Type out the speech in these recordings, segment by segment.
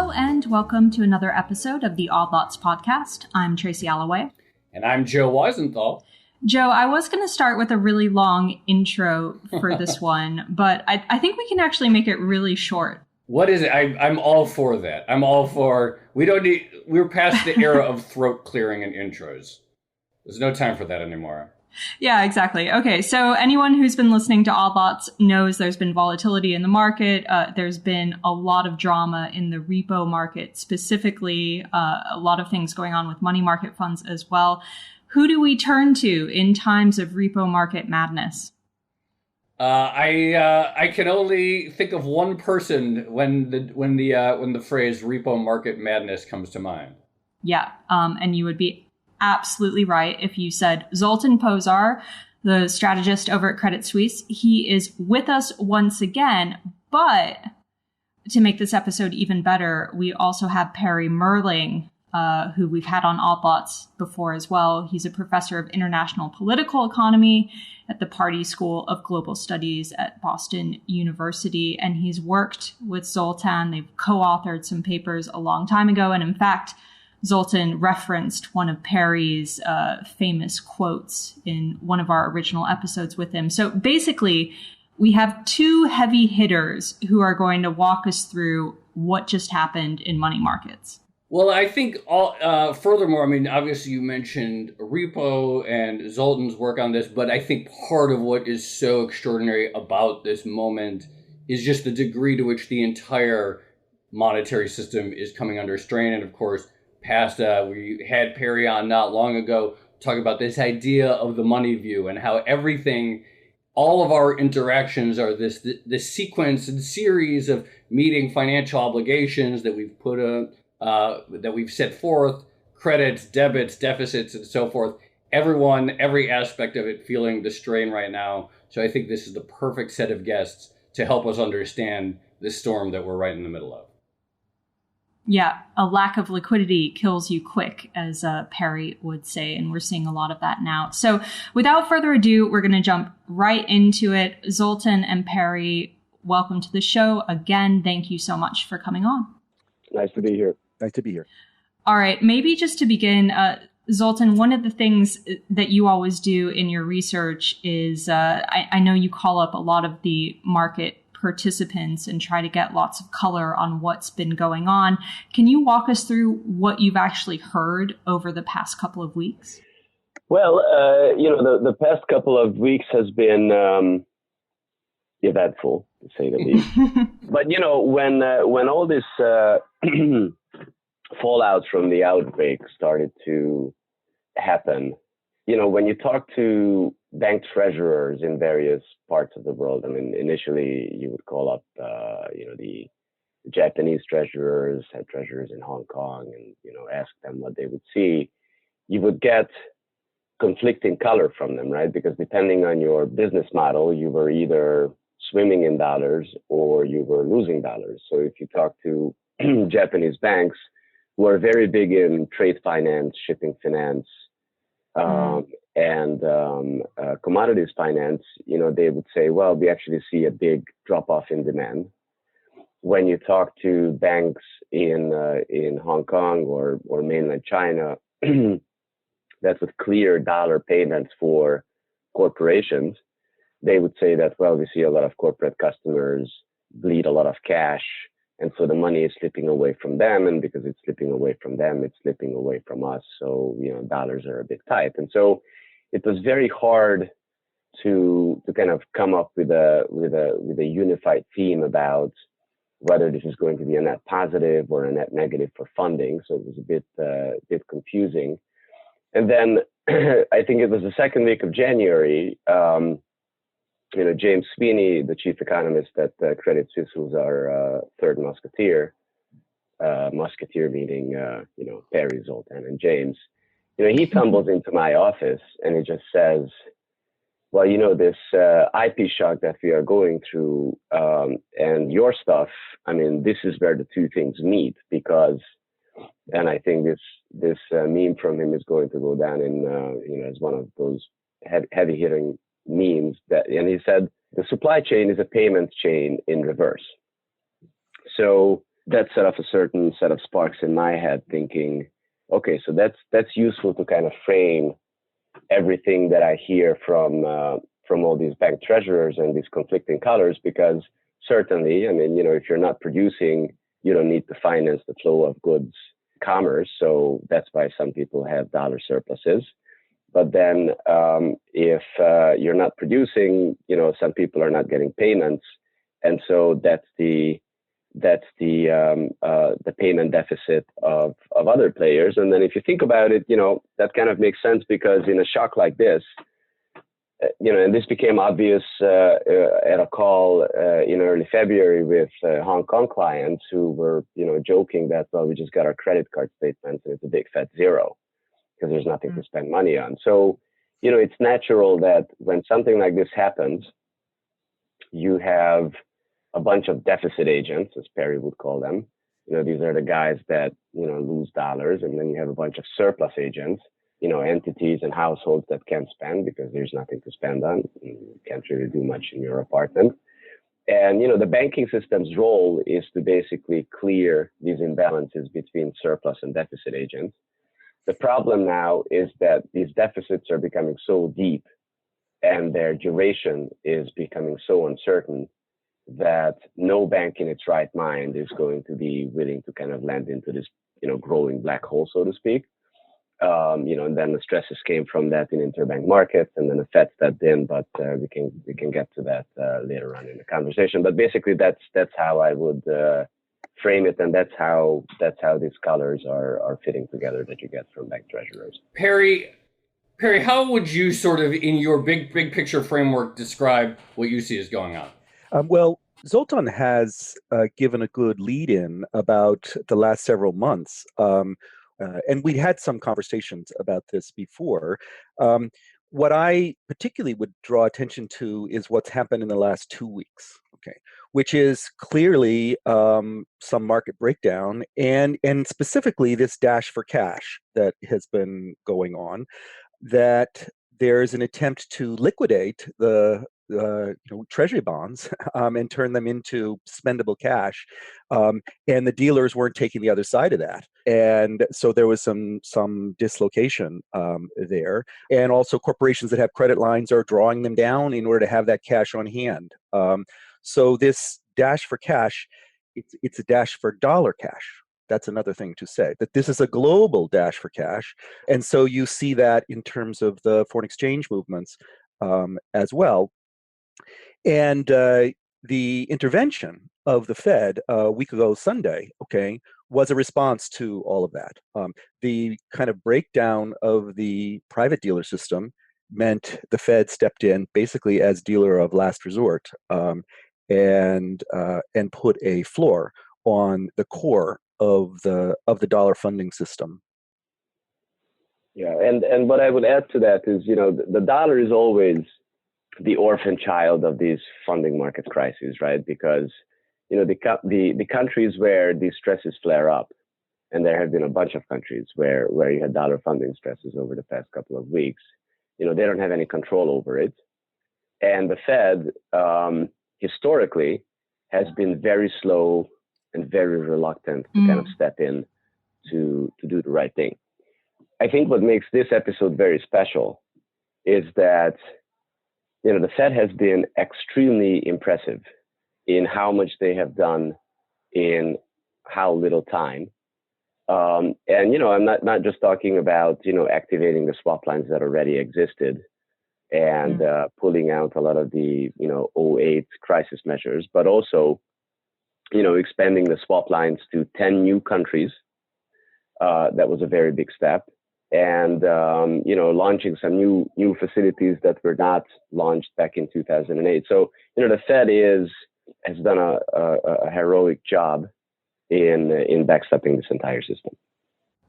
Hello and welcome to another episode of the Odd Lots podcast. I'm Tracy Alloway. And I'm Joe Weisenthal. Joe, I was going to start with a really long intro for this one, but I think we can actually make it really short. What is it? I'm all for that. I'm all for, we're past the era of throat clearing and intros. There's no time for that anymore. Yeah, exactly. Okay, so anyone who's been listening to Odd Lots knows there's been volatility in the market. There's been a lot of drama in the repo market, specifically a lot of things going on with money market funds as well. Who do we turn to in times of repo market madness? I can only think of one person when the phrase repo market madness comes to mind. Yeah, and you would be absolutely right if you said Zoltan Pozsar, the strategist over at Credit Suisse. He is with us once again, but to make this episode even better, we also have Mehrling, who we've had on Odd Lots before as well. He's a professor of international political economy at the Pardee School of Global Studies at Boston University, and he's worked with Zoltan. They've co-authored some papers a long time ago, and in fact, Zoltan referenced one of Perry's famous quotes in one of our original episodes with him. So basically, we have two heavy hitters who are going to walk us through what just happened in money markets. Well, I think furthermore, I mean, obviously you mentioned repo and Zoltan's work on this, but I think part of what is so extraordinary about this moment is just the degree to which the entire monetary system is coming under strain. And of course, we had Perry on not long ago talk about this idea of the money view and how all of our interactions are this sequence and series of meeting financial obligations that we've set forth, credits, debits, deficits, and so forth. Every aspect of it feeling the strain right now. So I think this is the perfect set of guests to help us understand this storm that we're right in the middle of. Yeah, a lack of liquidity kills you quick, as Perry would say, and we're seeing a lot of that now. So without further ado, we're going to jump right into it. Zoltan and Perry, welcome to the show. Again, thank you so much for coming on. Nice to be here. Nice to be here. All right, maybe just to begin, Zoltan, one of the things that you always do in your research is, I know you call up a lot of the market participants and try to get lots of color on what's been going on. Can you walk us through what you've actually heard over the past couple of weeks? Well, the past couple of weeks has been eventful, to say the least. But, when all this fallout from the outbreak started to happen, when you talk to bank treasurers in various parts of the world, I mean, initially you would call up, the Japanese treasurers, had treasurers in Hong Kong, and, ask them what they would see. You would get conflicting color from them, right? Because depending on your business model, you were either swimming in dollars or you were losing dollars. So if you talk to Japanese banks who are very big in trade finance, shipping finance, and commodities finance, they would say, well, we actually see a big drop off in demand. When you talk to banks in Hong Kong or mainland China, that's with clear dollar payments for corporations, they would say that, well, we see a lot of corporate customers bleed a lot of cash, and so the money is slipping away from them, and because it's slipping away from them, it's slipping away from us. So dollars are a bit tight, and so it was very hard to kind of come up with a unified theme about whether this is going to be a net positive or a net negative for funding. So it was a bit confusing. And then I think it was the second week of January. James Sweeney, the chief economist at Credit Suisse, who's our third musketeer, meaning, Perry, Zoltan, and James, he tumbles into my office and he just says, well, this IP shock that we are going through and your stuff, I mean, this is where the two things meet, because, and I think this meme from him is going to go down in, as one of those heavy hitting memes and he said, the supply chain is a payment chain in reverse. So that set off a certain set of sparks in my head, thinking, okay, so that's useful to kind of frame everything that I hear from all these bank treasurers and these conflicting colors, because certainly, I mean, if you're not producing, you don't need to finance the flow of goods commerce. So that's why some people have dollar surpluses. But then if you're not producing, some people are not getting payments. And so that's the payment deficit of other players. And then if you think about it, that kind of makes sense, because in a shock like this, and this became obvious at a call in early February with Hong Kong clients who were, joking that, well, we just got our credit card statements and it's a big fat zero because there's nothing to spend money on. So, it's natural that when something like this happens, you have a bunch of deficit agents, as Perry would call them. These are the guys that, lose dollars. And then you have a bunch of surplus agents, entities and households that can't spend because there's nothing to spend on. You can't really do much in your apartment. And, the banking system's role is to basically clear these imbalances between surplus and deficit agents. The problem now is that these deficits are becoming so deep and their duration is becoming so uncertain that no bank in its right mind is going to be willing to kind of land into this, growing black hole, so to speak. And then the stresses came from that in interbank markets, and then the Fed stepped in. But we can get to that later on in the conversation. But basically, that's how I would frame it, and that's how these colors are fitting together that you get from bank treasurers. Perry, how would you sort of, in your big picture framework, describe what you see is going on? Well, Zoltan has given a good lead-in about the last several months, and we had some conversations about this before. What I particularly would draw attention to is what's happened in the last 2 weeks, okay, which is clearly some market breakdown, and specifically this dash for cash that has been going on, that there's an attempt to liquidate the treasury bonds and turn them into spendable cash, and the dealers weren't taking the other side of that, and so there was some dislocation there, and also corporations that have credit lines are drawing them down in order to have that cash on hand. So this dash for cash, it's a dash for dollar cash. That's another thing to say, that this is a global dash for cash. And so you see that in terms of the foreign exchange movements as well. And the intervention of the Fed a week ago Sunday, okay, was a response to all of that. The kind of breakdown of the private dealer system meant the Fed stepped in basically as dealer of last resort, and put a floor on the core of the dollar funding system. Yeah, and what I would add to that is, the dollar is always the orphan child of these funding market crises, right? Because, the countries where these stresses flare up, and there have been a bunch of countries where you had dollar funding stresses over the past couple of weeks, they don't have any control over it. And the Fed, historically, has been very slow and very reluctant to kind of step in to do the right thing. I think what makes this episode very special is that, the Fed has been extremely impressive in how much they have done in how little time. And, I'm not just talking about, activating the swap lines that already existed and pulling out a lot of the, 2008 crisis measures, but also, expanding the swap lines to 10 new countries. That was a very big step. And, launching some new facilities that were not launched back in 2008. So, the Fed has done a heroic job in backstopping this entire system.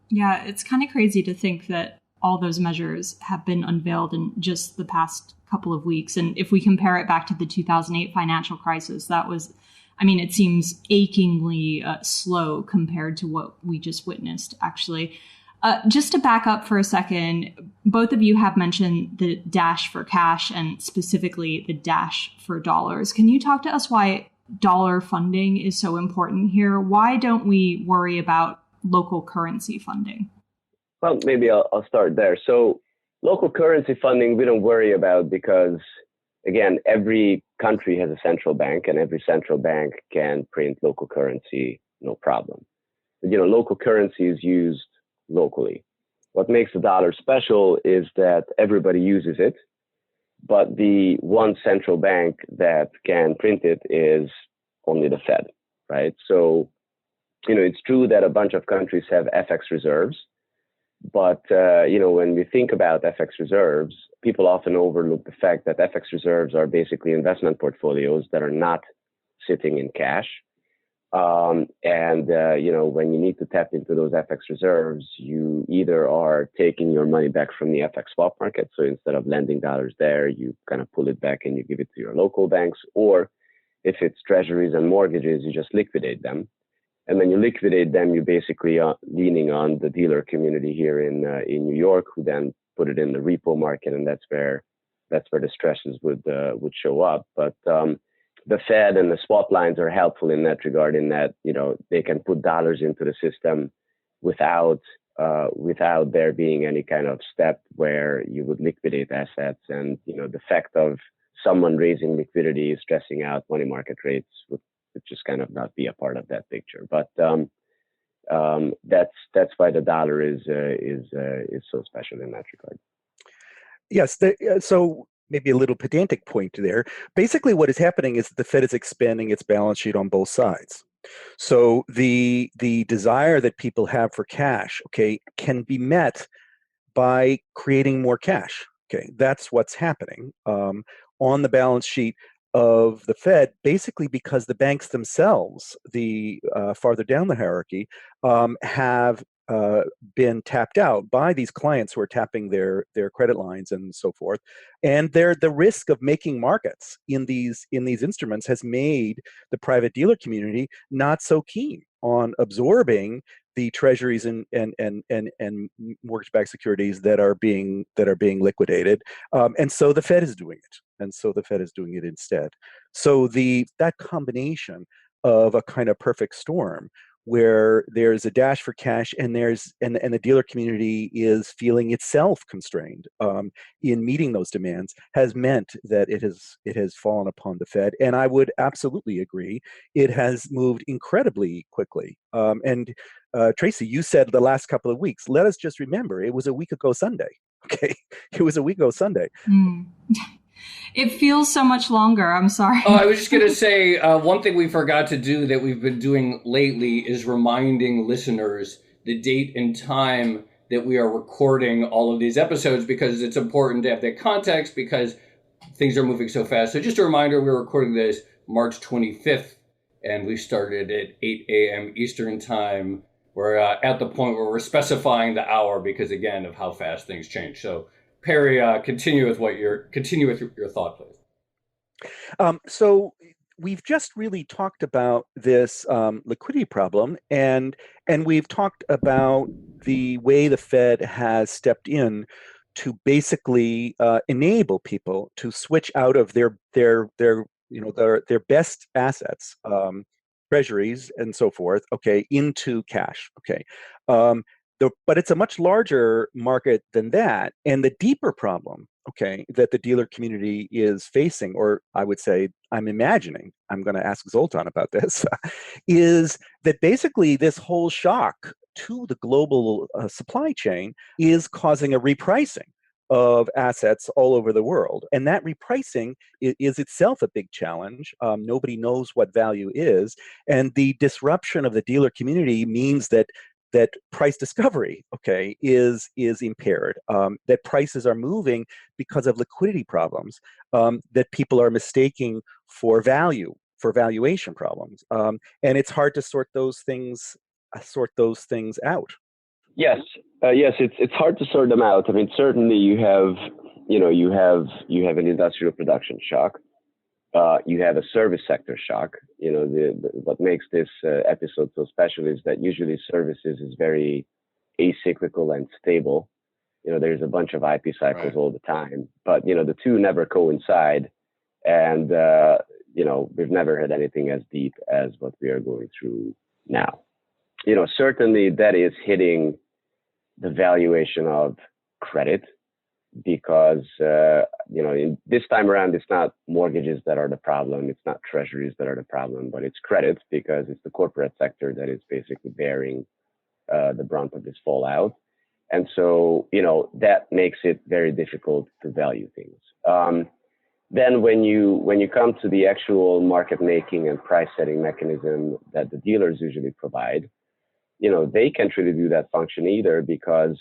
Yeah, it's kind of crazy to think that all those measures have been unveiled in just the past couple of weeks. And if we compare it back to the 2008 financial crisis, that was, it seems achingly slow compared to what we just witnessed, actually. Just to back up for a second, both of you have mentioned the dash for cash and specifically the dash for dollars. Can you talk to us why dollar funding is so important here. Why don't we worry about local currency funding? Well, maybe I'll start there. So local currency funding, we don't worry about because, again, every country has a central bank and every central bank can print local currency, no problem. But, local currency is used locally. What makes the dollar special is that everybody uses it, but the one central bank that can print it is only the Fed, right? So, it's true that a bunch of countries have FX reserves, but, when we think about FX reserves, people often overlook the fact that FX reserves are basically investment portfolios that are not sitting in cash. When you need to tap into those FX reserves, you either are taking your money back from the FX swap market. So instead of lending dollars there, you kind of pull it back and you give it to your local banks. Or if it's treasuries and mortgages, you just liquidate them. And when you liquidate them, you basically are leaning on the dealer community here in New York, who then put it in the repo market, and that's where the stresses would show up. But the Fed and the swap lines are helpful in that regard, in that they can put dollars into the system without there being any kind of step where you would liquidate assets, and the fact of someone raising liquidity, stressing out money market rates would just kind of not be a part of that picture. But that's why the dollar is so special in that regard. Yes. So maybe a little pedantic point there. Basically, what is happening is the Fed is expanding its balance sheet on both sides. So the desire that people have for cash, can be met by creating more cash. That's what's happening on the balance sheet of the Fed, basically because the banks themselves, the farther down the hierarchy, have been tapped out by these clients who are tapping their credit lines and so forth, and the risk of making markets in these instruments has made the private dealer community not so keen on absorbing the treasuries and mortgage-backed securities that are being liquidated, and so the Fed is doing it instead. So that combination of a kind of perfect storm, where there's a dash for cash and the dealer community is feeling itself constrained in meeting those demands, has meant that it has fallen upon the Fed. And I would absolutely agree, it has moved incredibly quickly. Tracy, you said the last couple of weeks. Let us just remember, it was a week ago Sunday. It was a week ago Sunday. It feels so much longer. I'm sorry. Oh, I was just going to say, one thing we forgot to do that we've been doing lately is reminding listeners the date and time that we are recording all of these episodes, because it's important to have that context because things are moving so fast. So just a reminder, we're recording this March 25th, and we started at 8 a.m. Eastern time. We're at the point where we're specifying the hour because, again, of how fast things change. So Perry, continue with your thought, please. So we've just really talked about this liquidity problem, and we've talked about the way the Fed has stepped in to basically enable people to switch out of their best assets, treasuries and so forth, into cash. But it's a much larger market than that. And the deeper problem, that the dealer community is facing, or I would say, I'm imagining, I'm going to ask Zoltan about this, is that basically this whole shock to the global supply chain is causing a repricing of assets all over the world. And that repricing is itself a big challenge. Nobody knows what value is. And the disruption of the dealer community means that price discovery, is impaired, that prices are moving because of liquidity problems, that people are mistaking for valuation problems. And it's hard to sort those things out. Yes, it's hard to sort them out. I mean, certainly you have an industrial production shock. You have a service sector shock. What makes this episode so special is that usually services is very acyclical and stable. There's a bunch of IP cycles all the time, but the two never coincide. And we've never had anything as deep as what we are going through now. Certainly that is hitting the valuation of credit because, in this time around, it's not mortgages that are the problem. It's not treasuries that are the problem, but it's credit because it's the corporate sector that is basically bearing the brunt of this fallout. And so, that makes it very difficult to value things. Then when you come to the actual market making and price setting mechanism that the dealers usually provide, they can't really do that function either because,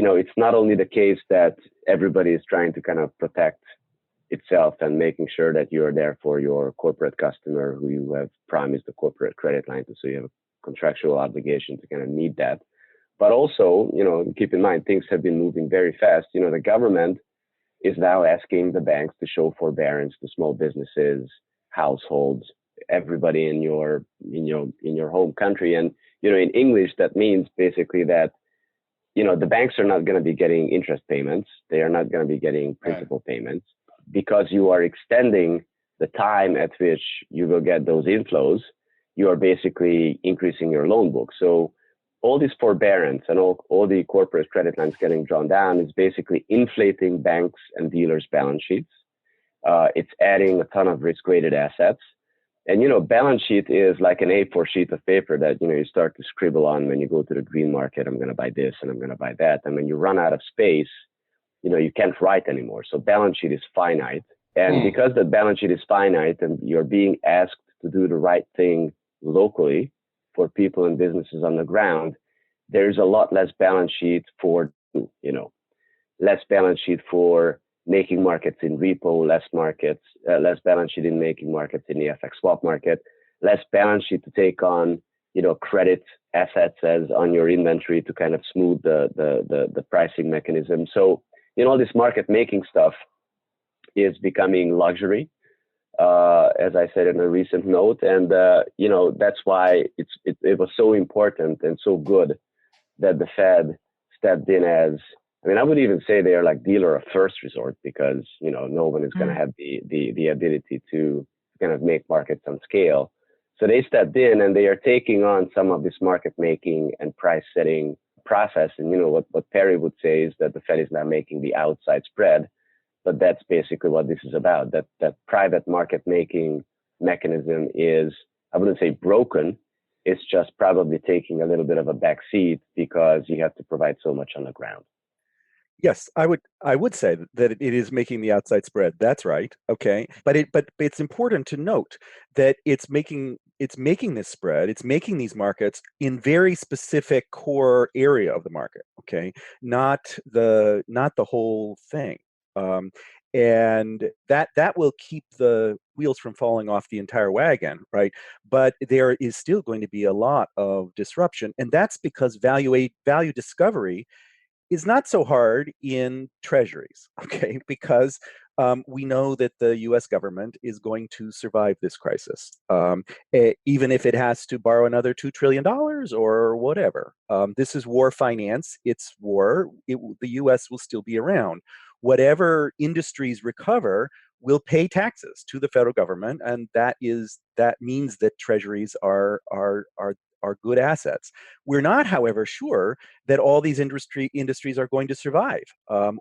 it's not only the case that everybody is trying to kind of protect itself and making sure that you're there for your corporate customer who you have promised a corporate credit line to, so you have a contractual obligation to kind of meet that. But also, keep in mind, things have been moving very fast. The government is now asking the banks to show forbearance to small businesses, households, everybody in your home country. And, in English, that means basically that, the banks are not going to be getting interest payments. They are not going to be getting principal payments because you are extending the time at which you will get those inflows. You are basically increasing your loan book. So all this forbearance and all the corporate credit lines getting drawn down is basically inflating banks and dealers' balance sheets. It's adding a ton of risk-weighted assets. And, balance sheet is like an A4 sheet of paper that, you start to scribble on when you go to the green market. I'm going to buy this and I'm going to buy that. And when you run out of space, you can't write anymore. So balance sheet is finite. And because the balance sheet is finite and you're being asked to do the right thing locally for people and businesses on the ground, there's a lot less balance sheet for, less balance sheet for making markets in repo, less balance sheet in making markets in the FX swap market, less balance sheet to take on, credit assets as on your inventory to kind of smooth the pricing mechanism. So, this market making stuff is becoming luxury, as I said in a recent note. And, that's why it was so important and so good that the Fed stepped in as, I would even say they are like dealer of first resort because, no one is going to have the ability to kind of make markets on scale. So they stepped in and they are taking on some of this market making and price setting process. And, what Perry would say is that the Fed is now making the outside spread, but that's basically what this is about. That private market making mechanism is, I wouldn't say broken. It's just probably taking a little bit of a back seat because you have to provide so much on the ground. Yes, I would say that it is making the outside spread. That's right. Okay. But it's important to note that it's making this spread, it's making these markets in very specific core area of the market. Okay. Not the whole thing. And that will keep the wheels from falling off the entire wagon, right? But there is still going to be a lot of disruption, and that's because value discovery is not so hard in treasuries, okay? Because we know that the U.S. government is going to survive this crisis, even if it has to borrow another $2 trillion or whatever. This is war finance. It's war. The U.S. will still be around. Whatever industries recover will pay taxes to the federal government, and that means that treasuries are good assets. We're not, however, sure that all these industries are going to survive,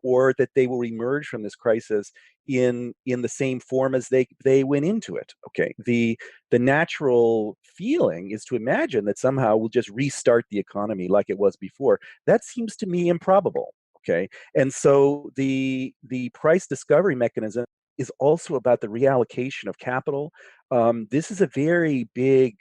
or that they will emerge from this crisis in the same form as they went into it. Okay, the natural feeling is to imagine that somehow we'll just restart the economy like it was before. That seems to me improbable. Okay, and so the price discovery mechanism is also about the reallocation of capital. This is a very big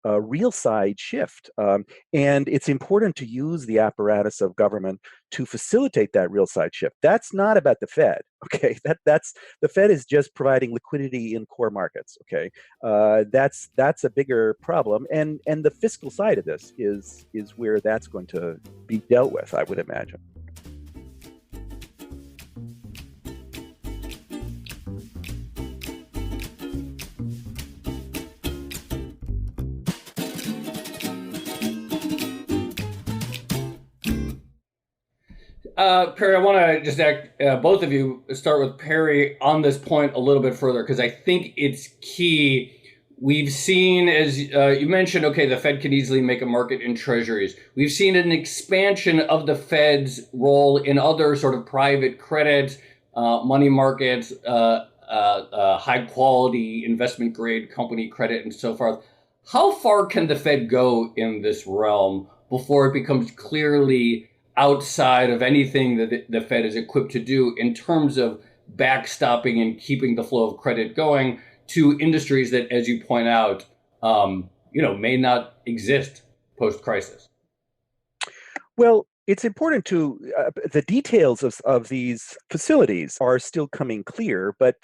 real side shift. And it's important to use the apparatus of government to facilitate that real side shift. That's not about the Fed. Okay, that's the Fed is just providing liquidity in core markets. Okay, that's a bigger problem, and the fiscal side of this is where that's going to be dealt with, I would imagine. Perry, I want to just both of you start with Perry on this point a little bit further, because I think it's key. We've seen, as you mentioned, okay, the Fed can easily make a market in treasuries. We've seen an expansion of the Fed's role in other sort of private credit, money markets, high quality investment grade company credit, and so forth. How far can the Fed go in this realm before it becomes clearly outside of anything that the Fed is equipped to do in terms of backstopping and keeping the flow of credit going to industries that, as you point out, may not exist post-crisis? Well, it's important to the details of these facilities are still coming clear, but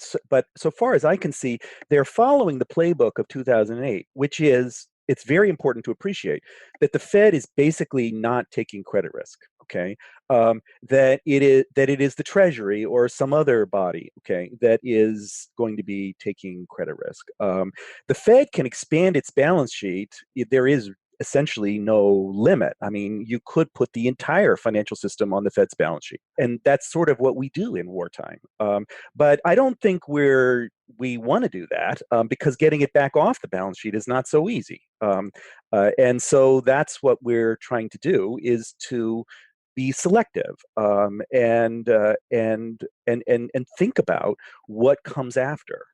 so far as I can see, they're following the playbook of 2008, which is it's very important to appreciate that the Fed is basically not taking credit risk. Okay, that it is the Treasury or some other body. Okay, that is going to be taking credit risk. The Fed can expand its balance sheet. There is essentially no limit. I mean, you could put the entire financial system on the Fed's balance sheet, and that's sort of what we do in wartime. But I don't think we want to do that because getting it back off the balance sheet is not so easy. And so that's what we're trying to do is to be selective and think about what comes after.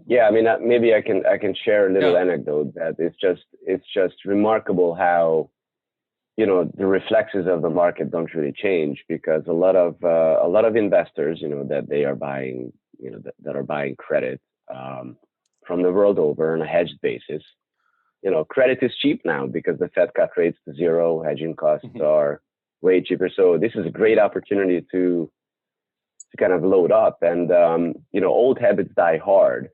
Yeah, I mean, maybe I can share a little anecdote that it's just remarkable how, the reflexes of the market don't really change, because a lot of investors, that they are buying, that are buying credit from the world over on a hedged basis. Credit is cheap now because the Fed cut rates to zero, hedging costs are way cheaper. So this is a great opportunity to kind of load up, and old habits die hard.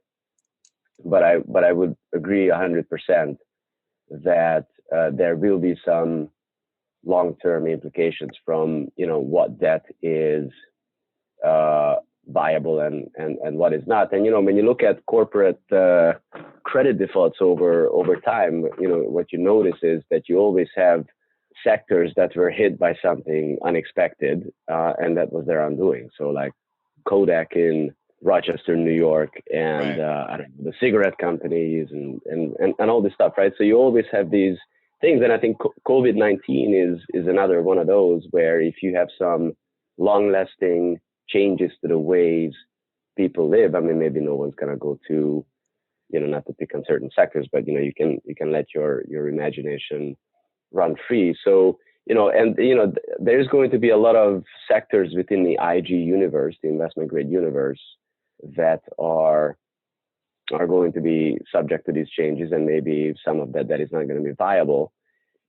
But I would agree 100% that there will be some long-term implications from what debt is viable and what is not. And when you look at corporate credit defaults over time, what you notice is that you always have sectors that were hit by something unexpected, and that was their undoing. So like Kodak in Rochester, New York, and I don't know, the cigarette companies and all this stuff, right? So you always have these things, and I think COVID-19 is another one of those where if you have some long-lasting changes to the ways people live, I mean, maybe no one's gonna go to, not to pick on certain sectors, but you can let your imagination run free. So there's going to be a lot of sectors within the IG universe, the investment grade universe, that are going to be subject to these changes, and maybe some of that is not going to be viable.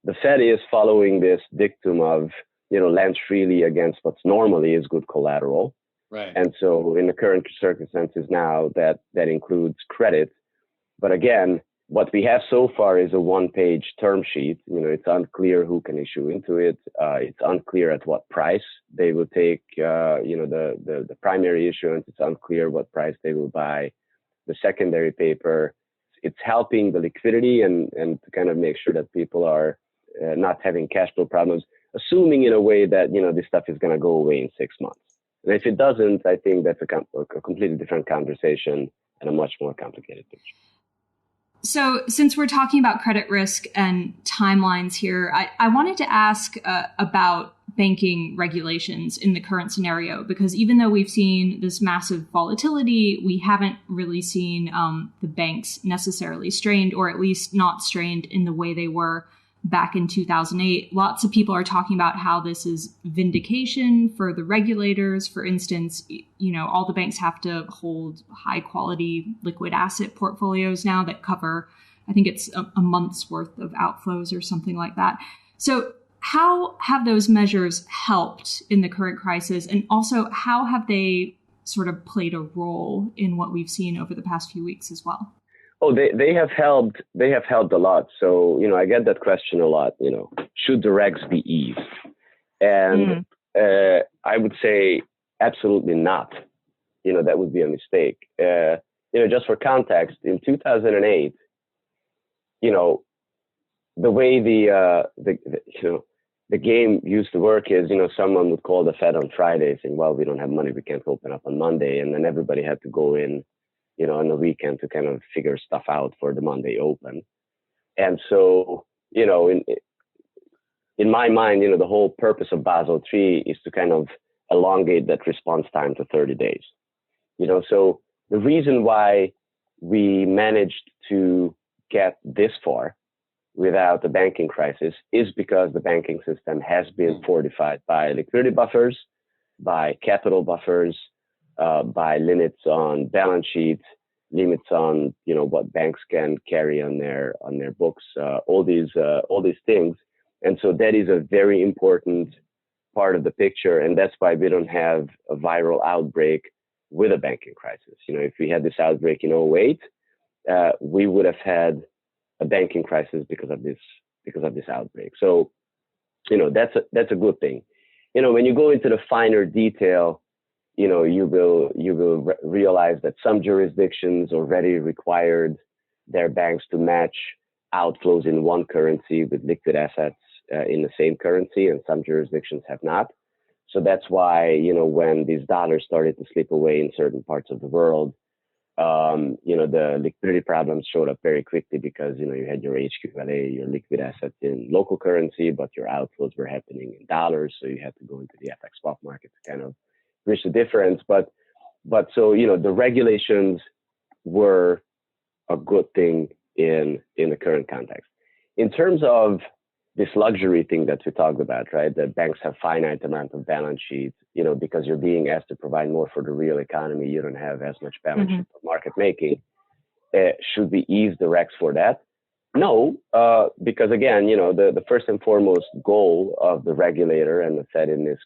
The Fed is following this dictum of lend freely against what's normally is good collateral, right? And so in the current circumstances now, that includes credit. But again, what we have so far is a one-page term sheet. It's unclear who can issue into it. It's unclear at what price they will take, the primary issuance. It's unclear what price they will buy the secondary paper. It's helping the liquidity and to kind of make sure that people are not having cash flow problems, assuming in a way that, this stuff is going to go away in 6 months. And if it doesn't, I think that's a completely different conversation and a much more complicated picture. So since we're talking about credit risk and timelines here, I wanted to ask about banking regulations in the current scenario, because even though we've seen this massive volatility, we haven't really seen the banks necessarily strained, or at least not strained in the way they were back in 2008. Lots of people are talking about how this is vindication for the regulators. For instance, all the banks have to hold high quality liquid asset portfolios now that cover, I think it's a month's worth of outflows or something like that. So how have those measures helped in the current crisis? And also, how have they sort of played a role in what we've seen over the past few weeks as well? Oh, they have helped. They have helped a lot. So, I get that question a lot, should the regs be eased? And I would say absolutely not. That would be a mistake. Just for context, in 2008, the way the the game used to work is, someone would call the Fed on Friday saying, well, we don't have money, we can't open up on Monday. And then everybody had to go in, on the weekend to kind of figure stuff out for the Monday open. And so, in my mind, the whole purpose of Basel III is to kind of elongate that response time to 30 days. So the reason why we managed to get this far without the banking crisis is because the banking system has been fortified by liquidity buffers, by capital buffers, by limits on balance sheets, limits on what banks can carry on their books, all these things. And so that is a very important part of the picture, and that's why we don't have a viral outbreak with a banking crisis. If we had this outbreak in 2008, we would have had a banking crisis because of this outbreak. So, that's a good thing. When you go into the finer detail, you will realize that some jurisdictions already required their banks to match outflows in one currency with liquid assets in the same currency, and some jurisdictions have not. So that's why, when these dollars started to slip away in certain parts of the world, the liquidity problems showed up very quickly because, you had your HQLA, your liquid assets in local currency, but your outflows were happening in dollars. So you had to go into the FX spot market to kind of bridge the difference. But so, the regulations were a good thing in the current context. In terms of this luxury thing that we talked about, right? That banks have finite amount of balance sheets, because you're being asked to provide more for the real economy. You don't have as much balance sheet for market making. Should we ease the regs for that? No, because again, the first and foremost goal of the regulator and the Fed in this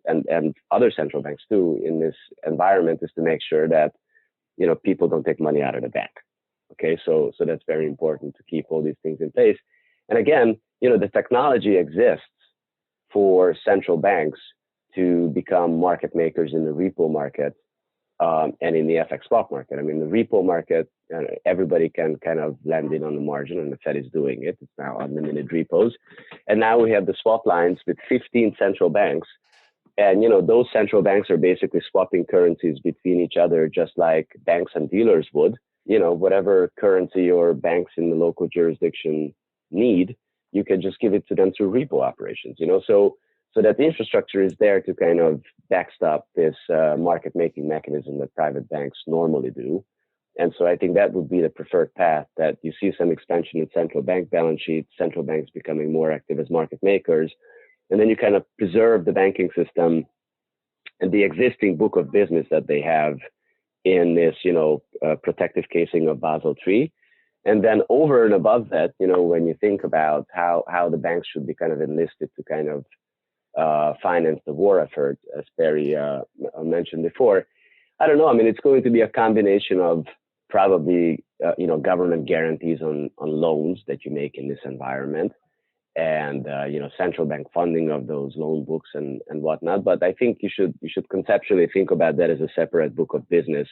and other central banks too in this environment is to make sure that people don't take money out of the bank. Okay, so that's very important to keep all these things in place. And again, the technology exists for central banks to become market makers in the repo market and in the FX spot market. I mean, the repo market, everybody can kind of lend in on the margin, and the Fed is doing it. It's now unlimited repos. And now we have the swap lines with 15 central banks. And, those central banks are basically swapping currencies between each other, just like banks and dealers would. Whatever currency or banks in the local jurisdiction need, you can just give it to them through repo operations, so that the infrastructure is there to kind of backstop this market making mechanism that private banks normally do. And so I think that would be the preferred path, that you see some expansion in central bank balance sheets, central banks becoming more active as market makers, and then you kind of preserve the banking system and the existing book of business that they have in this, protective casing of Basel III. And then over and above that, when you think about how the banks should be kind of enlisted to kind of finance the war effort, as Barry mentioned before, I don't know. I mean, it's going to be a combination of probably, government guarantees on loans that you make in this environment, and central bank funding of those loan books and whatnot. But I think you should conceptually think about that as a separate book of business.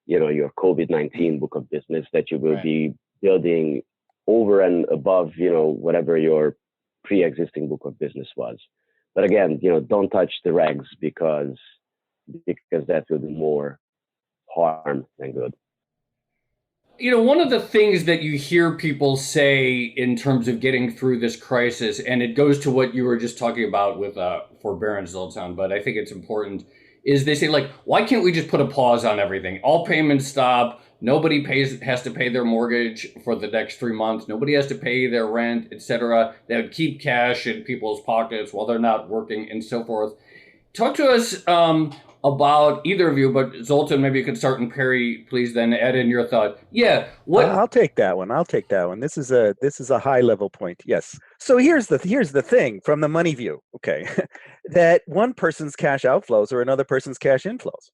Your COVID-19 book of business that you will be building over and above, whatever your pre-existing book of business was. But again, don't touch the regs because that will do more harm than good. One of the things that you hear people say in terms of getting through this crisis, and it goes to what you were just talking about with forbearance, Zoltan, but I think it's important, is they say, like, why can't we just put a pause on everything? All payments stop. Nobody has to pay their mortgage for the next 3 months. Nobody has to pay their rent, etc. They would keep cash in people's pockets while they're not working and so forth. Talk to us about either of you, but Zoltan, maybe you could start, and Perry, please then add in your thought. Yeah, what? I'll take that one. This is a high level point. Yes. So here's the thing from the money view. Okay, that one person's cash outflows are another person's cash inflows.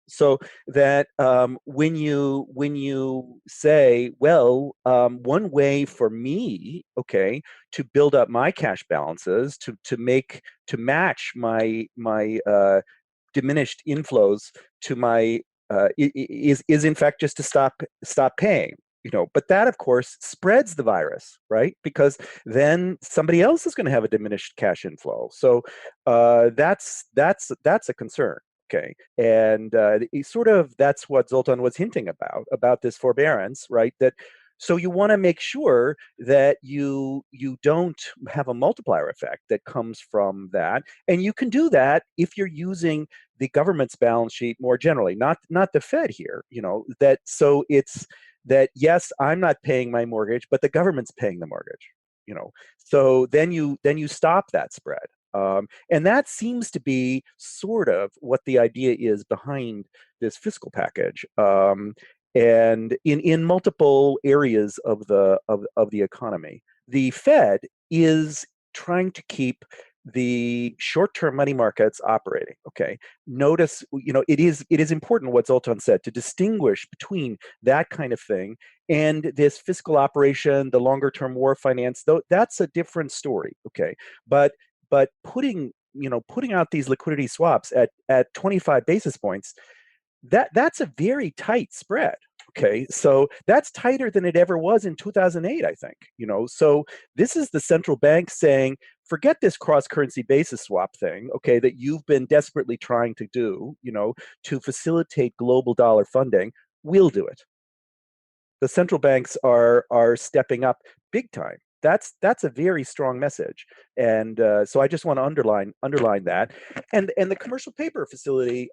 So that when you say, well, one way for me, okay, to build up my cash balances to match my diminished inflows to my is in fact just to stop paying. But that, of course, spreads the virus, right? Because then somebody else is going to have a diminished cash inflow. So that's a concern. Okay, and that's what Zoltan was hinting about this forbearance, right? That so you want to make sure that you don't have a multiplier effect that comes from that, and you can do that if you're using the government's balance sheet more generally, not the Fed here. That so it's that yes, I'm not paying my mortgage, but the government's paying the mortgage. So then you stop that spread. And that seems to be sort of what the idea is behind this fiscal package, and in multiple areas of the economy. The Fed is trying to keep the short-term money markets operating. Okay, notice, it is important what Zoltan said to distinguish between that kind of thing and this fiscal operation, the longer-term war finance. Though that's a different story. Okay, but putting out these liquidity swaps at 25 basis points, that's a very tight spread. Okay, so that's tighter than it ever was in 2008, I think. So this is the central bank saying, forget this cross-currency basis swap thing, okay, that you've been desperately trying to do, to facilitate global dollar funding. We'll do it. The central banks are stepping up big time. That's a very strong message, and so I just want to underline that, and the commercial paper facility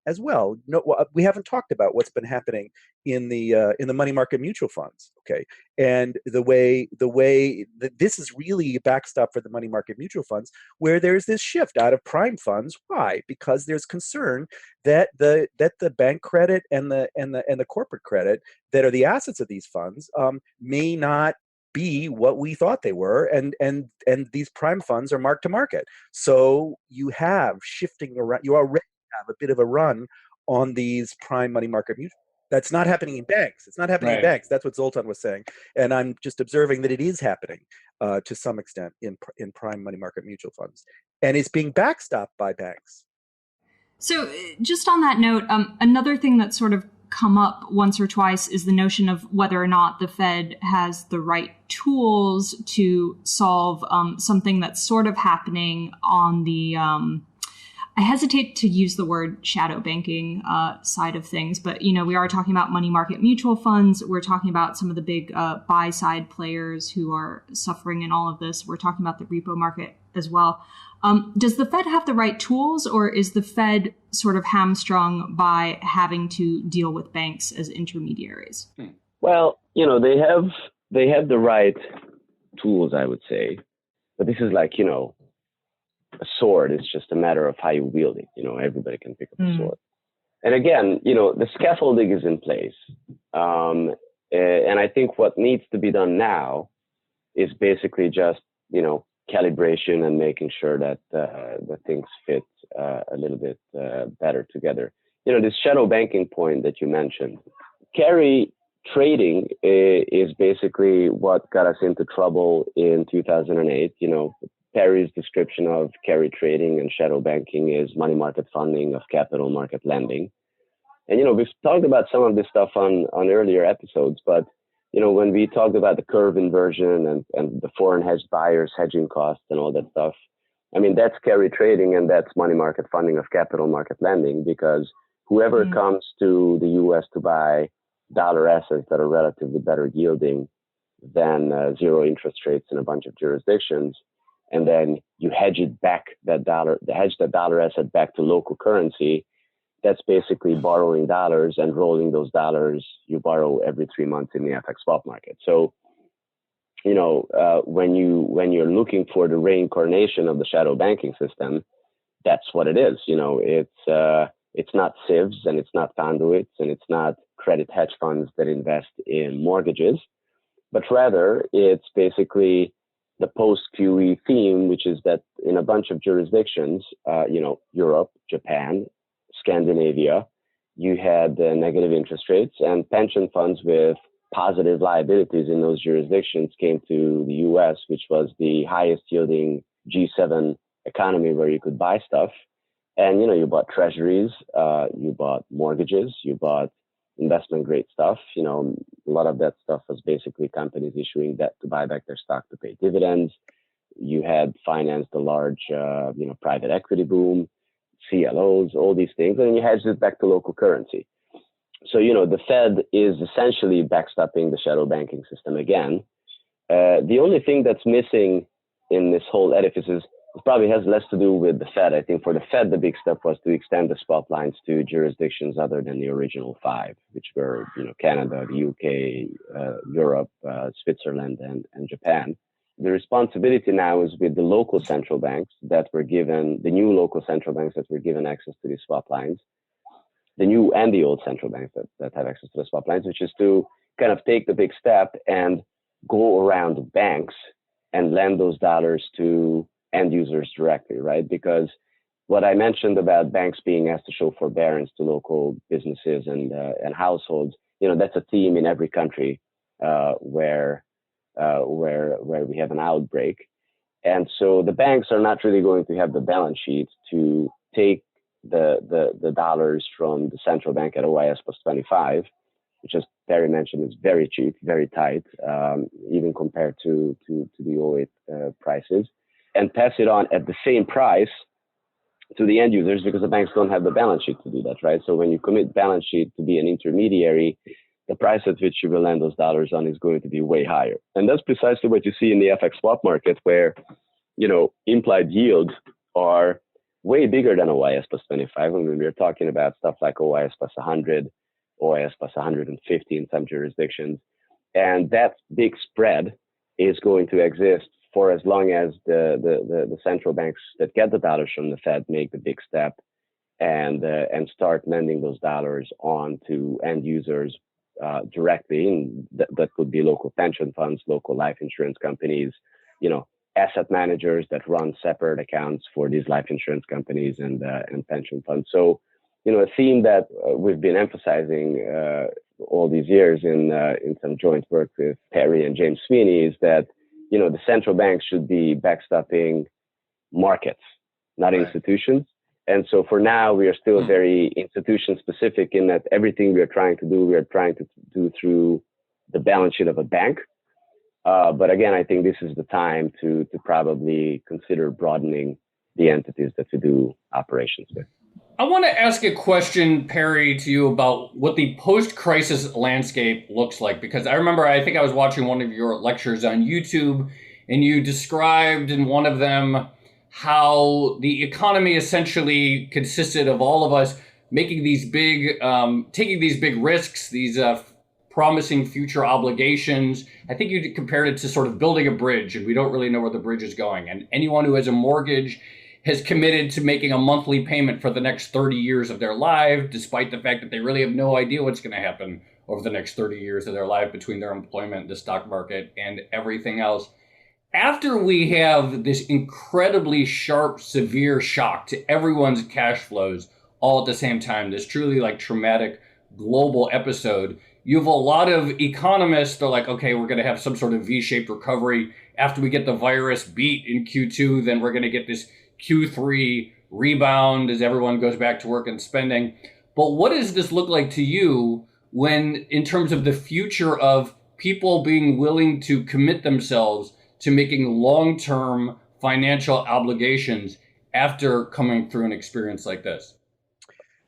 as well. No, we haven't talked about what's been happening in the money market mutual funds. Okay, and the way that this is really a backstop for the money market mutual funds, where there's this shift out of prime funds. Why? Because there's concern that the bank credit and the corporate credit that are the assets of these funds may not be what we thought they were, and these prime funds are marked to market. So you have shifting around. You already have a bit of a run on these prime money market mutual. That's not happening in banks. It's not happening in banks. That's what Zoltan was saying, and I'm just observing that it is happening to some extent in prime money market mutual funds, and it's being backstopped by banks. So, just on that note, another thing that's sort of come up once or twice is the notion of whether or not the Fed has the right tools to solve something that's sort of happening on the, I hesitate to use the word shadow banking side of things, but, we are talking about money market mutual funds. We're talking about some of the big buy side players who are suffering in all of this. We're talking about the repo market as well. Does the Fed have the right tools, or is the Fed sort of hamstrung by having to deal with banks as intermediaries? Well, they have the right tools, I would say, but this is like, a sword. It's just a matter of how you wield it. Everybody can pick up a sword. And again, the scaffolding is in place. And I think what needs to be done now is basically just, calibration and making sure that the things fit a little bit better together. This shadow banking point that you mentioned, carry trading is basically what got us into trouble in 2008. Perry's description of carry trading and shadow banking is money market funding of capital market lending. And, we've talked about some of this stuff on earlier episodes, but when we talked about the curve inversion and the foreign hedged buyers hedging costs and all that stuff, I mean, that's carry trading and that's money market funding of capital market lending, because whoever comes to the U.S. to buy dollar assets that are relatively better yielding than zero interest rates in a bunch of jurisdictions, and then you hedge that dollar asset back to local currency, that's basically borrowing dollars and rolling those dollars you borrow every 3 months in the FX swap market. So, when you're looking for the reincarnation of the shadow banking system, that's what it is. It's not sieves and it's not conduits and it's not credit hedge funds that invest in mortgages, but rather it's basically the post-QE theme, which is that in a bunch of jurisdictions, Europe, Japan, Scandinavia, you had negative interest rates, and pension funds with positive liabilities in those jurisdictions came to the US, which was the highest yielding G7 economy where you could buy stuff. And, you bought treasuries, you bought mortgages, you bought, investment grade stuff. You know, a lot of that stuff was basically companies issuing debt to buy back their stock to pay dividends. You had financed the large, private equity boom, CLOs, all these things, and you hedged it back to local currency. So, the Fed is essentially backstopping the shadow banking system again. The only thing that's missing in this whole edifice is it probably has less to do with the Fed. I think for the Fed, the big step was to extend the swap lines to jurisdictions other than the original five, which were, Canada, the UK, Europe, Switzerland, and Japan. The responsibility now is with the local central banks that were given, the new local central banks that were given access to these swap lines, the new and the old central banks that have access to the swap lines, which is to kind of take the big step and go around the banks and lend those dollars to end users directly, right? Because what I mentioned about banks being asked to show forbearance to local businesses and households, that's a theme in every country where we have an outbreak. And so the banks are not really going to have the balance sheet to take the dollars from the central bank at OIS plus 25, which, as Barry mentioned, is very cheap, very tight, even compared to the 08 prices, and pass it on at the same price to the end users, because the banks don't have the balance sheet to do that, right? So when you commit balance sheet to be an intermediary, the price at which you will lend those dollars on is going to be way higher. And that's precisely what you see in the FX swap market, where, implied yields are way bigger than OIS plus 25. I mean, we're talking about stuff like OIS plus 100, OIS plus 150 in some jurisdictions. And that big spread is going to exist for as long as the central banks that get the dollars from the Fed make the big step and start lending those dollars on to end users directly. And that would be local pension funds, local life insurance companies, asset managers that run separate accounts for these life insurance companies and pension funds. So, a theme that we've been emphasizing all these years in some joint work with Perry and James Sweeney is that, the central banks should be backstopping markets, not institutions. And so for now, we are still very institution specific in that everything we are trying to do through the balance sheet of a bank. But again, I think this is the time to probably consider broadening the entities that we do operations with. I want to ask a question, Perry, to you about what the post-crisis landscape looks like, because I think I was watching one of your lectures on YouTube, and you described in one of them how the economy essentially consisted of all of us making these big, taking these big risks, these promising future obligations. I think you compared it to sort of building a bridge, and we don't really know where the bridge is going. And anyone who has a mortgage has committed to making a monthly payment for the next 30 years of their life, despite the fact that they really have no idea what's going to happen over the next 30 years of their life between their employment, the stock market, and everything else. After we have this incredibly sharp, severe shock to everyone's cash flows all at the same time, this truly like traumatic global episode, you have a lot of economists that are like, okay, we're going to have some sort of V-shaped recovery. After we get the virus beat in Q2, then we're going to get this Q3 rebound as everyone goes back to work and spending. But what does this look like to you when, in terms of the future of people being willing to commit themselves to making long-term financial obligations after coming through an experience like this?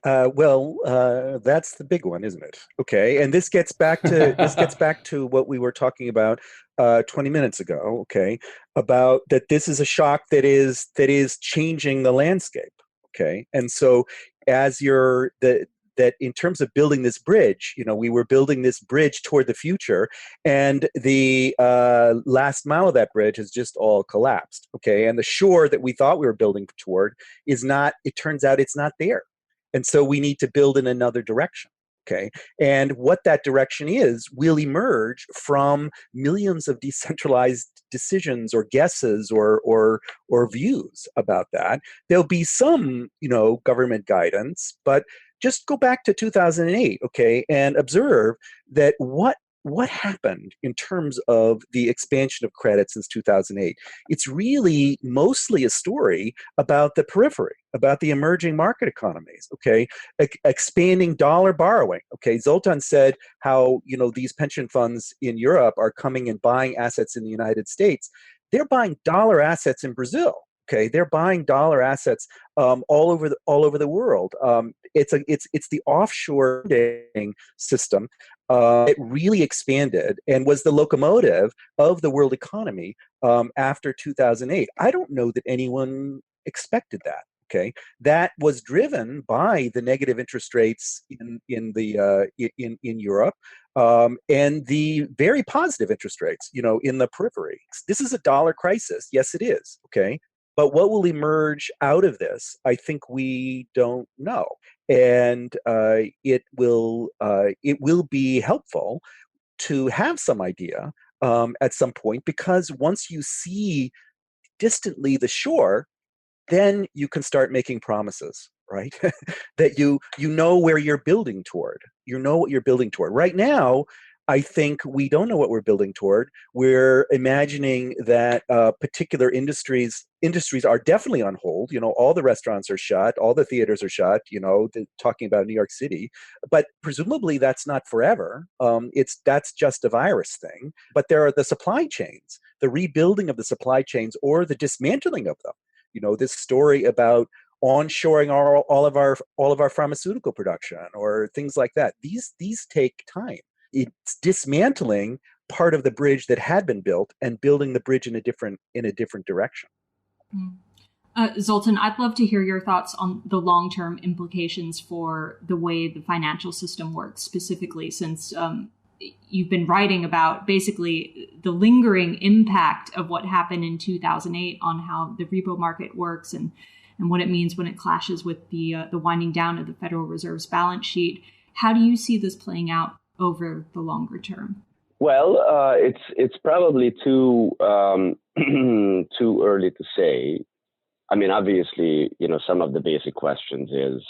That's the big one, isn't it? Okay, and this gets back to what we were talking about 20 minutes ago. Okay, about that this is a shock that is changing the landscape. Okay, and so as that in terms of building this bridge, we were building this bridge toward the future, and the last mile of that bridge has just all collapsed. Okay, and the shore that we thought we were building toward is not. It turns out it's not there. And so we need to build in another direction, okay? And what that direction is will emerge from millions of decentralized decisions or guesses or views about that. There'll be some, government guidance, but just go back to 2008, okay, and observe that what what happened in terms of the expansion of credit since 2008? It's really mostly a story about the periphery, about the emerging market economies, okay? Expanding dollar borrowing, okay? Zoltan said how, these pension funds in Europe are coming and buying assets in the United States. They're buying dollar assets in Brazil. Okay, they're buying dollar assets all over the world. It's the offshore lending system. It really expanded and was the locomotive of the world economy after 2008. I don't know that anyone expected that. Okay, that was driven by the negative interest rates in Europe and the very positive interest rates, in the periphery. This is a dollar crisis. Yes, it is. Okay, but what will emerge out of this, I think we don't know, and it will be helpful to have some idea at some point, because once you see distantly the shore, then you can start making promises, right? That you know where you're building toward. You know what you're building toward. Right now, I think we don't know what we're building toward. We're imagining that particular industries are definitely on hold. All the restaurants are shut, all the theaters are shut. Talking about New York City, but presumably that's not forever. That's just a virus thing. But there are the supply chains, the rebuilding of the supply chains, or the dismantling of them. This story about onshoring all of our pharmaceutical production or things like that. These take time. It's dismantling part of the bridge that had been built and building the bridge in a different direction. Zoltan, I'd love to hear your thoughts on the long-term implications for the way the financial system works, specifically since you've been writing about basically the lingering impact of what happened in 2008 on how the repo market works and what it means when it clashes with the winding down of the Federal Reserve's balance sheet. How do you see this playing out over the longer term? Well, it's probably too too early to say. I mean, obviously, some of the basic questions is,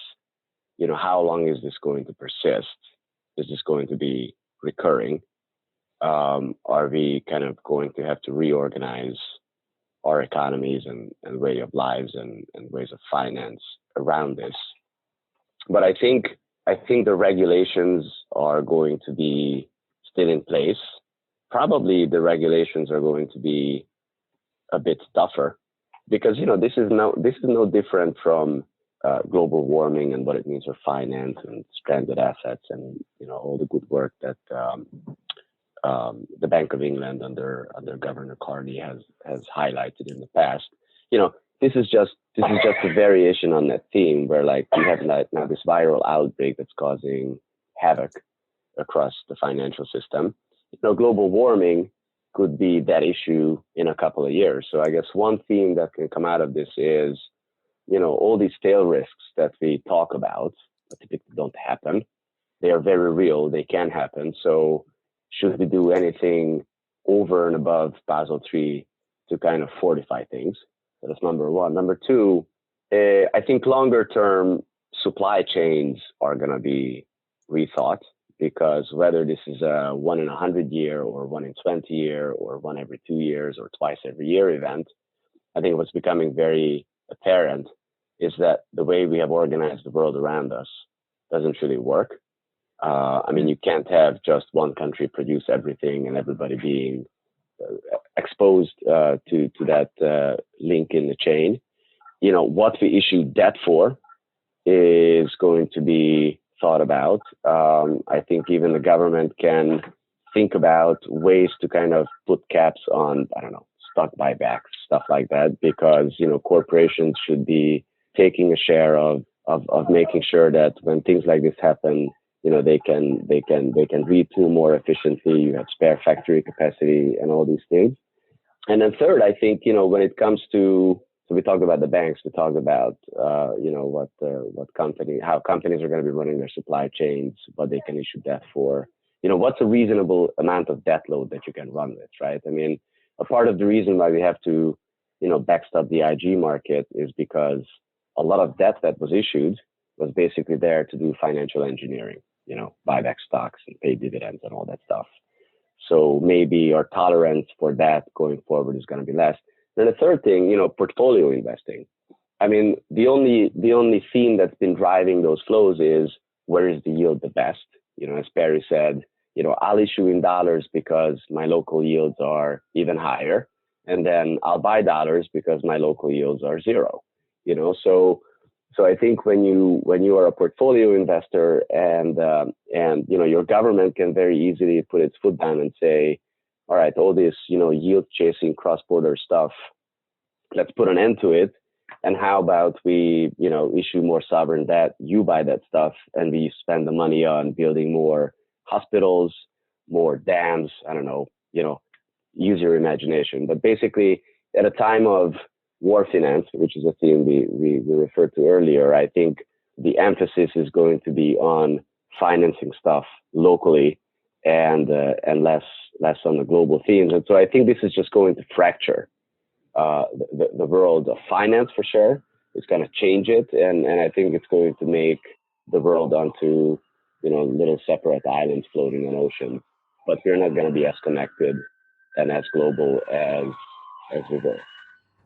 how long is this going to persist? Is this going to be recurring? Are we kind of going to have to reorganize our economies and way of lives and ways of finance around this? But I think the regulations are going to be still in place. Probably the regulations are going to be a bit tougher because this is no different from global warming and what it means for finance and stranded assets and all the good work that the Bank of England under Governor Pardee has highlighted in the past. This is just a variation on that theme where we have now this viral outbreak that's causing havoc across the financial system. Global warming could be that issue in a couple of years. So I guess one theme that can come out of this is, all these tail risks that we talk about, but typically don't happen. They are very real. They can happen. So should we do anything over and above Basel III to kind of fortify things? So that's number one. Number two, I think longer term supply chains are going to be rethought, because whether this is a 1 in 100 year or 1 in 20 year or 1 every 2 years or twice every year event, I think what's becoming very apparent is that the way we have organized the world around us doesn't really work. I mean, you can't have just one country produce everything and everybody being exposed to that link in the chain. What we issue debt for is going to be thought about. I think even the government can think about ways to kind of put caps on, stock buybacks, stuff like that, because, corporations should be taking a share of making sure that when things like this happen, they can retool more efficiently. You have spare factory capacity and all these things. And then third, I think, when it comes to, so we talked about the banks, we talked about, how companies are going to be running their supply chains, what they can issue debt for, what's a reasonable amount of debt load that you can run with, right? I mean, a part of the reason why we have to, backstop the IG market is because a lot of debt that was issued was basically there to do financial engineering, buy back stocks and pay dividends and all that stuff. So maybe our tolerance for that going forward is going to be less. Then the third thing, portfolio investing. I mean, the only theme that's been driving those flows is where is the yield the best? As Perry said, I'll issue in dollars because my local yields are even higher, and then I'll buy dollars because my local yields are zero. So I think when you are a portfolio investor and your government can very easily put its foot down and say, all right, all this yield chasing cross-border stuff, let's put an end to it. And how about we issue more sovereign debt, you buy that stuff, and we spend the money on building more hospitals, more dams, I don't know, use your imagination. But basically at a time of war finance, which is a theme we referred to earlier, I think the emphasis is going to be on financing stuff locally and less on the global themes. And so I think this is just going to fracture the world of finance for sure. It's going to change it, and I think it's going to make the world onto little separate islands floating in ocean. But we're not going to be as connected and as global as we were.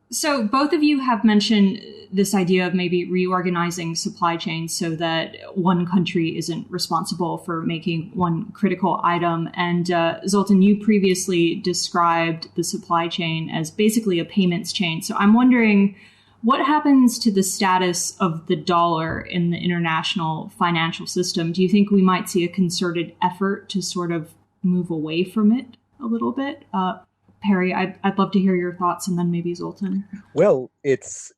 So both of you have mentioned this idea of maybe reorganizing supply chains so that one country isn't responsible for making one critical item. And Zoltan, you previously described the supply chain as basically a payments chain. So I'm wondering, what happens to the status of the dollar in the international financial system? Do you think we might see a concerted effort to sort of move away from it a little bit? Perry, I'd love to hear your thoughts, and then maybe Zoltan. Well, it's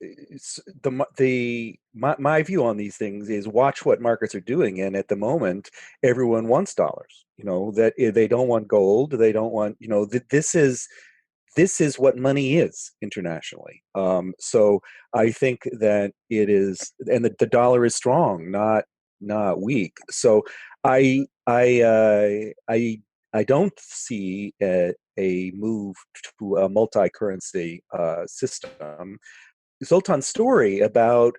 my view on these things is watch what markets are doing, and at the moment, everyone wants dollars. That they don't want gold, they don't want. This is what money is internationally. So I think that it is, and the dollar is strong, not weak. So I don't see a move to a multi-currency system. Zoltan's story about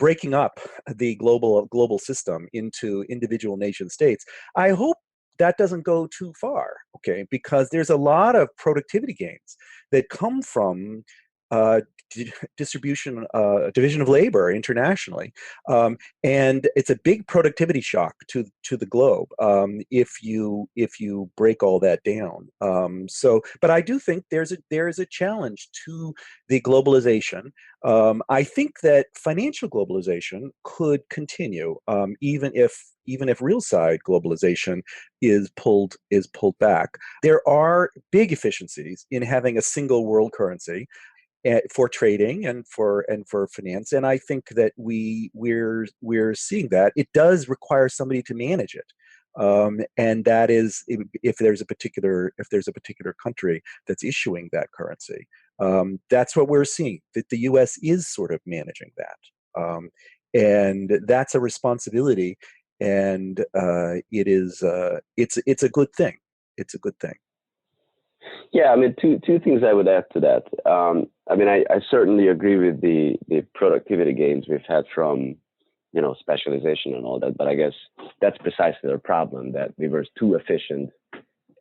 breaking up the global system into individual nation states, I hope that doesn't go too far, okay? Because there's a lot of productivity gains that come from division of labor internationally, and it's a big productivity shock to the globe if you break all that down. But I do think there's a challenge to the globalization. I think that financial globalization could continue, even if real side globalization is pulled back. There are big efficiencies in having a single world currency for trading and for finance, and I think that we're seeing that. It does require somebody to manage it, and that is if there's a particular country that's issuing that currency. That's what we're seeing. That the U.S. is sort of managing that, and that's a responsibility. And it's a good thing. It's a good thing. Yeah, I mean, two things I would add to that. I certainly agree with the productivity gains we've had from, specialization and all that. But I guess that's precisely the problem, that we were too efficient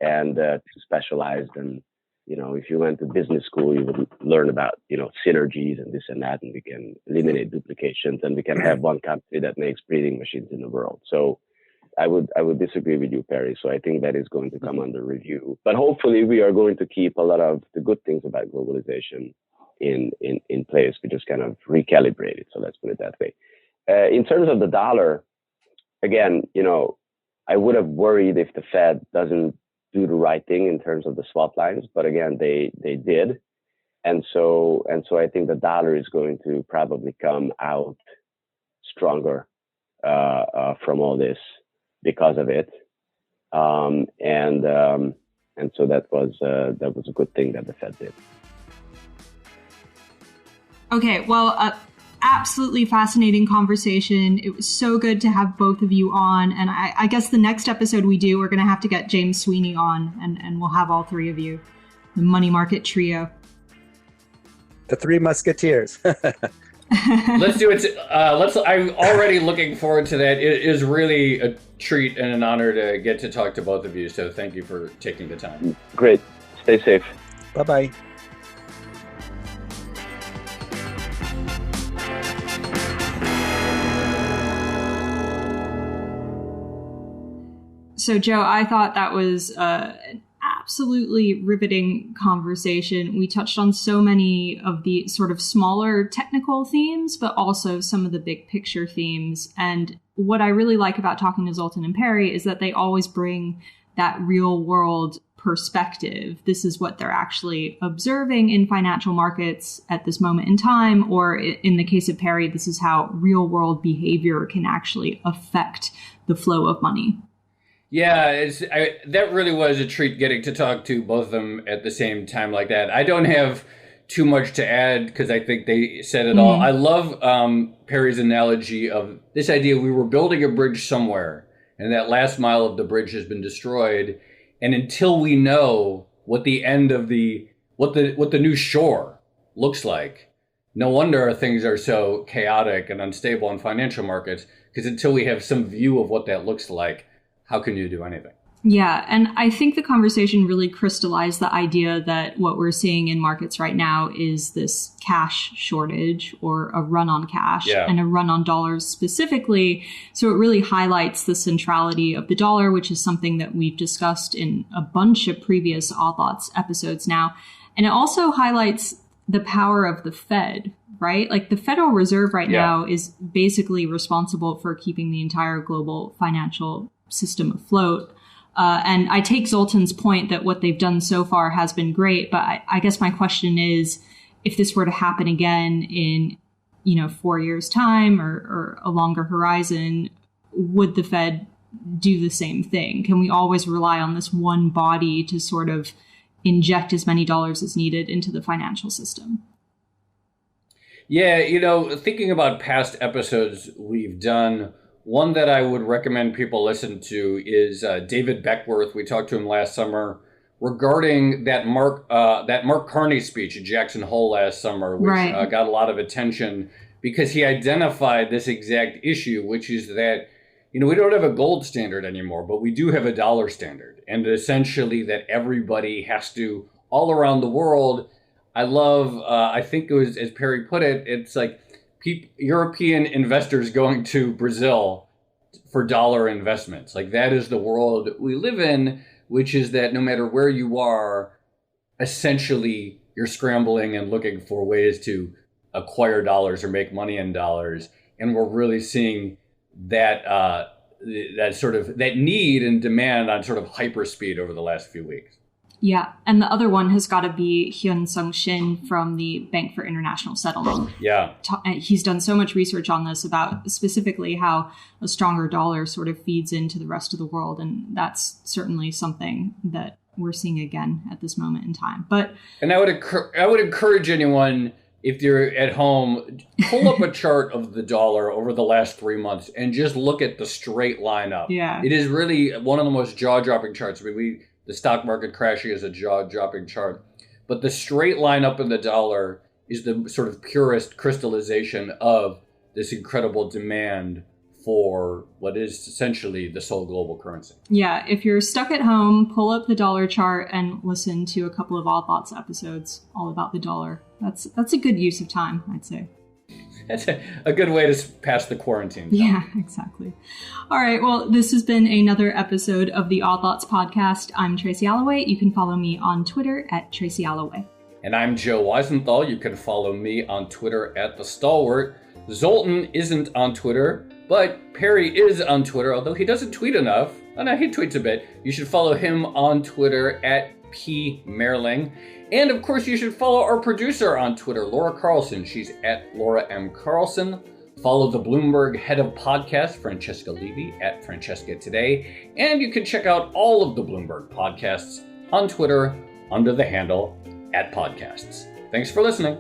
and too specialized. And, if you went to business school, you would learn about, synergies and this and that, and we can eliminate duplications, and we can have one country that makes breathing machines in the world. So I would disagree with you, Perry. So I think that is going to come under review. But hopefully we are going to keep a lot of the good things about globalization in place. We just kind of recalibrate it. So let's put it that way. In terms of the dollar, again, I would have worried if the Fed doesn't do the right thing in terms of the swap lines. But again, they did. And so I think the dollar is going to probably come out stronger from all this because of it, and so that was a good thing that the Fed did. Okay, well, absolutely fascinating conversation. It was so good to have both of you on, and I guess the next episode we're going to have to get James Sweeney on, and we'll have all three of you, the money market trio, the Three Musketeers. Let's do it. I'm already looking forward to that. It is really a treat and an honor to get to talk to both of you. So thank you for taking the time. Great. Stay safe. Bye-bye. So, Joe, I thought that was an absolutely riveting conversation. We touched on so many of the sort of smaller technical themes, but also some of the big picture themes. And what I really like about talking to Zoltan and Perry is that they always bring that real world perspective. This is what they're actually observing in financial markets at this moment in time. Or in the case of Perry, this is how real world behavior can actually affect the flow of money. Yeah, that really was a treat getting to talk to both of them at the same time like that. I don't have too much to add because I think they said it all. I love Perry's analogy of this idea we were building a bridge somewhere and that last mile of the bridge has been destroyed. And until we know what the end of what the new shore looks like, no wonder things are so chaotic and unstable in financial markets, because until we have some view of what that looks like, how can you do anything? Yeah, and I think the conversation really crystallized the idea that what we're seeing in markets right now is this cash shortage or a run on cash and a run on dollars specifically. So it really highlights the centrality of the dollar, which is something that we've discussed in a bunch of previous All Thoughts episodes now. And it also highlights the power of the Fed, right? Like the Federal Reserve right now is basically responsible for keeping the entire global financial system afloat. And I take Zoltan's point that what they've done so far has been great. But I guess my question is, if this were to happen again in, 4 years time or a longer horizon, would the Fed do the same thing? Can we always rely on this one body to sort of inject as many dollars as needed into the financial system? Yeah, thinking about past episodes we've done, one that I would recommend people listen to is David Beckworth. We talked to him last summer regarding that Mark Carney speech at Jackson Hole last summer, which got a lot of attention because he identified this exact issue, which is that, we don't have a gold standard anymore, but we do have a dollar standard. And essentially that everybody has to, all around the world, I think it was, as Perry put it, it's like, European investors going to Brazil for dollar investments. Like that is the world we live in, which is that no matter where you are, essentially you're scrambling and looking for ways to acquire dollars or make money in dollars. And we're really seeing that that need and demand on sort of hyperspeed over the last few weeks. Yeah, and the other one has got to be Hyun Sung Shin from the Bank for International Settlement. Yeah. He's done so much research on this about specifically how a stronger dollar sort of feeds into the rest of the world. And that's certainly something that we're seeing again at this moment in time. And I would encourage anyone, if you're at home, pull up a chart of the dollar over the last 3 months and just look at the straight line up. Yeah. It is really one of the most jaw-dropping charts. I mean, the stock market crashing is a jaw-dropping chart. But the straight line up in the dollar is the sort of purest crystallization of this incredible demand for what is essentially the sole global currency. Yeah, if you're stuck at home, pull up the dollar chart and listen to a couple of All Thoughts episodes all about the dollar. That's a good use of time, I'd say. That's a good way to pass the quarantine. Yeah, exactly. All right. Well, this has been another episode of the All Thoughts podcast. I'm Tracy Alloway. You can follow me on Twitter at Tracy Alloway. And I'm Joe Weisenthal. You can follow me on Twitter at The Stalwart. Zoltan isn't on Twitter, but Perry is on Twitter, although he doesn't tweet enough. Oh, no, he tweets a bit. You should follow him on Twitter at Mehrling. And of course, you should follow our producer on Twitter, Laura Carlson. She's at Laura M. Carlson. Follow the Bloomberg head of podcast, Francesca Levy, at Francesca Today. And you can check out all of the Bloomberg podcasts on Twitter under the handle @podcasts. Thanks for listening.